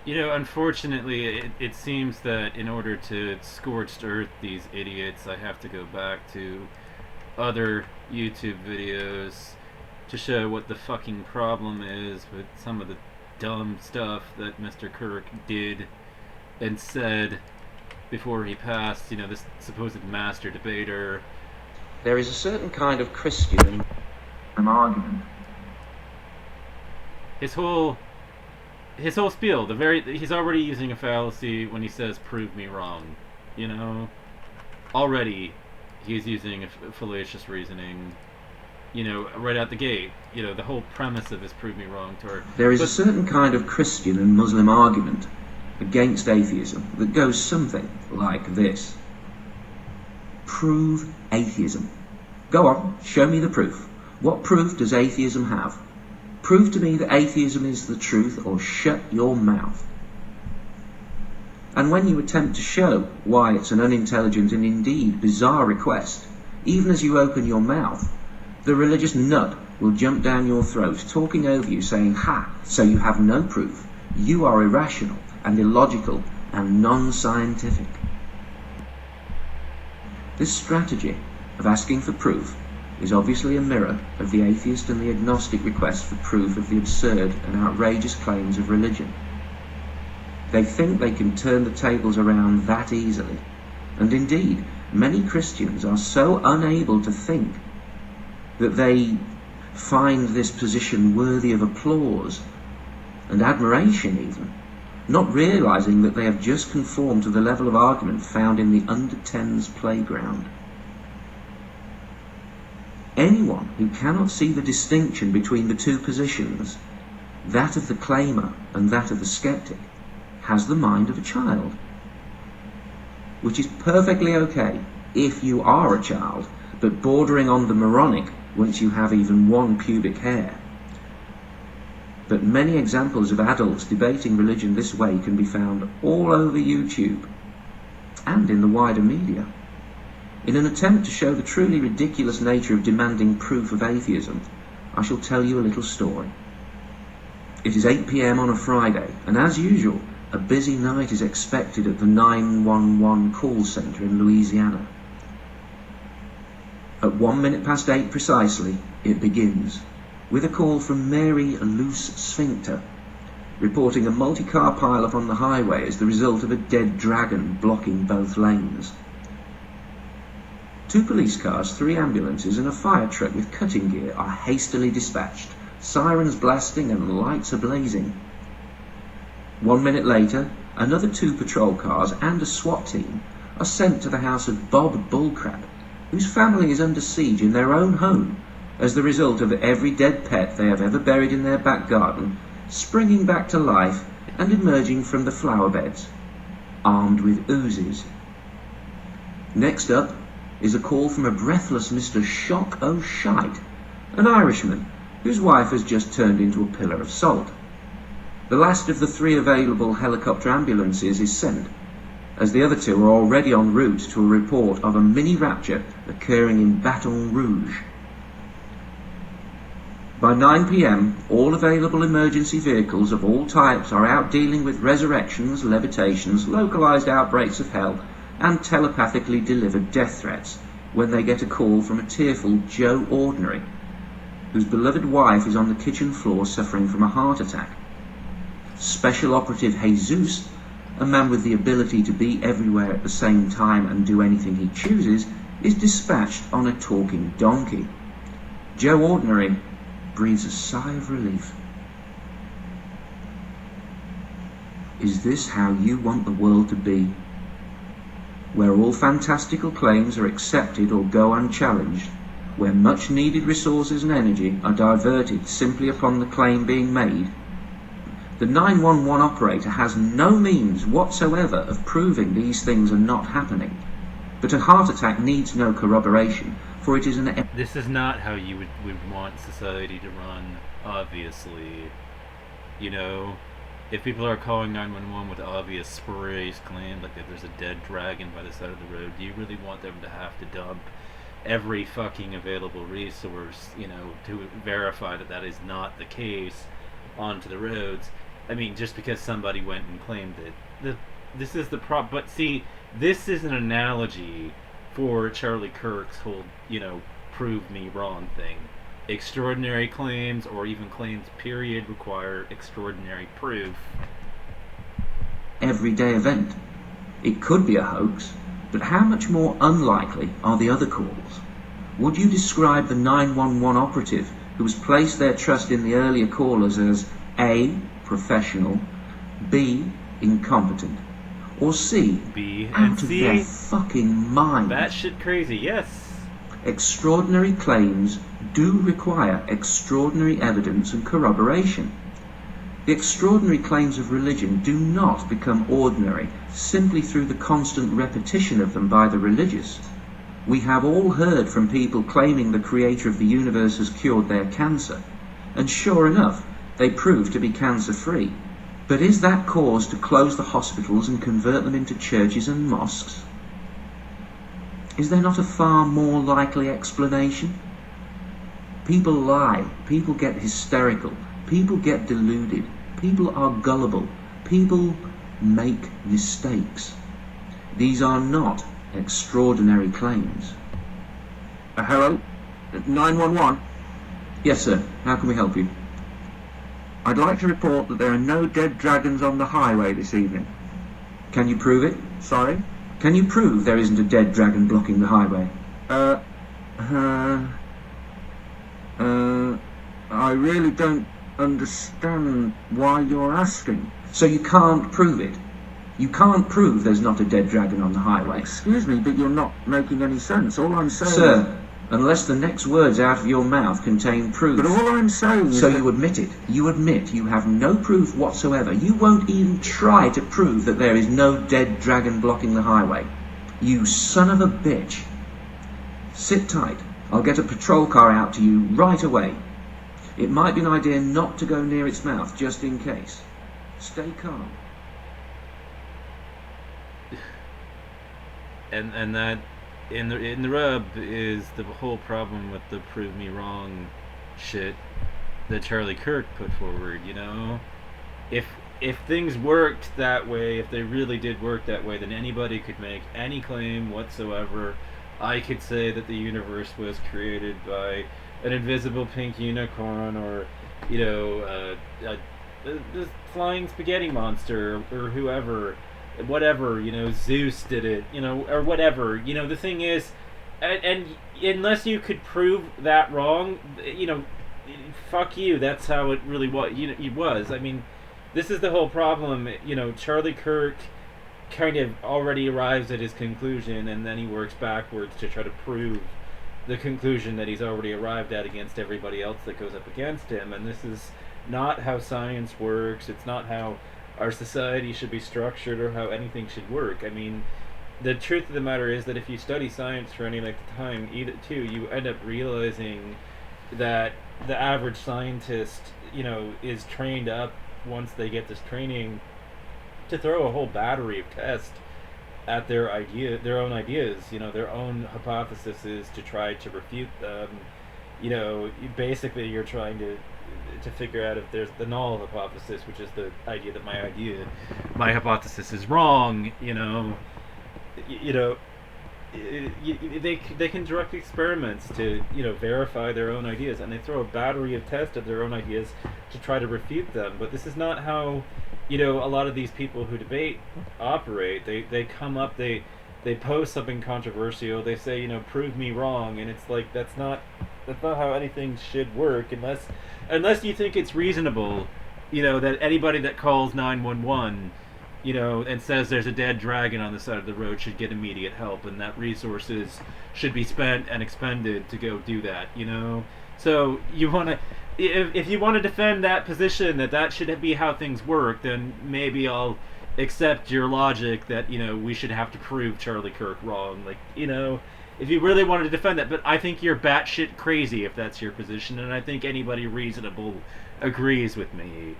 Unfortunately, it seems that in order to scorched earth these idiots, I have to go back to other YouTube videos to show what the fucking problem is with some of the dumb stuff that Mr. Kirk did and said before he passed. This supposed master debater. There is a certain kind of Christian in an argument. His whole spiel, he's already using a fallacy when he says "prove me wrong." Already he's using a fallacious reasoning. Right out the gate. The whole premise of his "prove me wrong" tour. There is a certain kind of Christian and Muslim argument against atheism that goes something like this. Prove atheism. Go on, show me the proof. What proof does atheism have? Prove to me that atheism is the truth, or shut your mouth. And when you attempt to show why it's an unintelligent and indeed bizarre request, even as you open your mouth, the religious nut will jump down your throat, talking over you, saying, "Ha, so you have no proof. You are irrational and illogical and non-scientific." This strategy of asking for proof is obviously a mirror of the atheist and the agnostic request for proof of the absurd and outrageous claims of religion. They think they can turn the tables around that easily, and indeed, many Christians are so unable to think that they find this position worthy of applause and admiration even, not realizing that they have just conformed to the level of argument found in the under-10s playground. Anyone who cannot see the distinction between the two positions, that of the claimer and that of the skeptic, has the mind of a child, which is perfectly okay if you are a child, but bordering on the moronic once you have even one pubic hair. But many examples of adults debating religion this way can be found all over YouTube and in the wider media. In an attempt to show the truly ridiculous nature of demanding proof of atheism, I shall tell you a little story. It is 8 p.m. on a Friday, and as usual, a busy night is expected at the 911 call centre in Louisiana. At 1 minute past 8 precisely, it begins, with a call from Mary Loose Sphincter, reporting a multi-car pile-up on the highway as the result of a dead dragon blocking both lanes. 2 police cars, 3 ambulances and a fire truck with cutting gear are hastily dispatched, sirens blasting and lights ablazing. 1 minute later, another 2 patrol cars and a SWAT team are sent to the house of Bob Bullcrap, whose family is under siege in their own home as the result of every dead pet they have ever buried in their back garden springing back to life and emerging from the flower beds, armed with Uzis. Next up is a call from a breathless Mr. Shock O'Shite, an Irishman whose wife has just turned into a pillar of salt. The last of the 3 available helicopter ambulances is sent, as the other 2 are already en route to a report of a mini rapture occurring in Baton Rouge. By 9 p.m, all available emergency vehicles of all types are out dealing with resurrections, levitations, localized outbreaks of hell, and telepathically delivered death threats when they get a call from a tearful Joe Ordinary, whose beloved wife is on the kitchen floor suffering from a heart attack. Special Operative Jesus, a man with the ability to be everywhere at the same time and do anything he chooses, is dispatched on a talking donkey. Joe Ordinary breathes a sigh of relief. Is this how you want the world to be? Where all fantastical claims are accepted or go unchallenged, where much needed resources and energy are diverted simply upon the claim being made? The 911 operator has no means whatsoever of proving these things are not happening, but a heart attack needs no corroboration, for it is an... This is not how you would want society to run, obviously. If people are calling 911 with obvious spurious claims, like if there's a dead dragon by the side of the road, do you really want them to have to dump every fucking available resource, to verify that that is not the case onto the roads? I mean, just because somebody went and claimed it. This is the problem. But see, this is an analogy for Charlie Kirk's whole, prove me wrong thing. Extraordinary claims, or even claims, period, require extraordinary proof. Everyday event. It could be a hoax, but how much more unlikely are the other calls? Would you describe the 911 operative who has placed their trust in the earlier callers as A, professional, B, incompetent, or C, B and out of C, their fucking mind? batshit crazy, yes. Extraordinary claims do require extraordinary evidence and corroboration. The extraordinary claims of religion do not become ordinary simply through the constant repetition of them by the religious. We have all heard from people claiming the creator of the universe has cured their cancer, and sure enough, they prove to be cancer-free. But is that cause to close the hospitals and convert them into churches and mosques? Is there not a far more likely explanation? People lie, people get hysterical, people get deluded, people are gullible, people make mistakes. These are not extraordinary claims. Hello? 911? Yes, sir. How can we help you? I'd like to report that there are no dead dragons on the highway this evening. Can you prove it? Sorry? Can you prove there isn't a dead dragon blocking the highway? I really don't understand why you're asking. So you can't prove it? You can't prove there's not a dead dragon on the highway? Excuse me, but you're not making any sense. All I'm saying... Sir, unless the next words out of your mouth contain proof... But all I'm saying is... So you admit it. You admit you have no proof whatsoever. You won't even try to prove that there is no dead dragon blocking the highway. You son of a bitch. Sit tight. I'll get a patrol car out to you right away. It might be an idea not to go near its mouth, just in case. Stay calm. And that in the rub is the whole problem with the prove me wrong shit that Charlie Kirk put forward. If things worked that way, if they really did work that way, then anybody could make any claim whatsoever. I could say that the universe was created by an invisible pink unicorn, or the flying spaghetti monster, or whoever, whatever, Zeus did it, or whatever. The thing is, and unless you could prove that wrong, fuck you. That's how it really was. It was. I mean, this is the whole problem. Charlie Kirk kind of already arrives at his conclusion, and then he works backwards to try to prove the conclusion that he's already arrived at against everybody else that goes up against him. And this is not how science works. It's not how our society should be structured, or how anything should work. I mean, the truth of the matter is that if you study science for any length of time, you end up realizing that the average scientist, is trained up, once they get this training, to throw a whole battery of tests at their own ideas, their own hypotheses, to try to refute them. Basically you're trying to figure out if there's the null hypothesis, which is the idea that my hypothesis is wrong. They conduct experiments to verify their own ideas, and they throw a battery of tests at their own ideas to try to refute them. But this is not how a lot of these people who debate operate. They come up, they post something controversial, they say, prove me wrong, and it's like that's not how anything should work, unless you think it's reasonable, that anybody that calls 911, and says there's a dead dragon on the side of the road should get immediate help, and that resources should be spent and expended to go do that. So you want to, if you want to defend that position, that should be how things work, then maybe I'll accept your logic that we should have to prove Charlie Kirk wrong. If you really wanted to defend that. But I think you're batshit crazy if that's your position, and I think anybody reasonable agrees with me.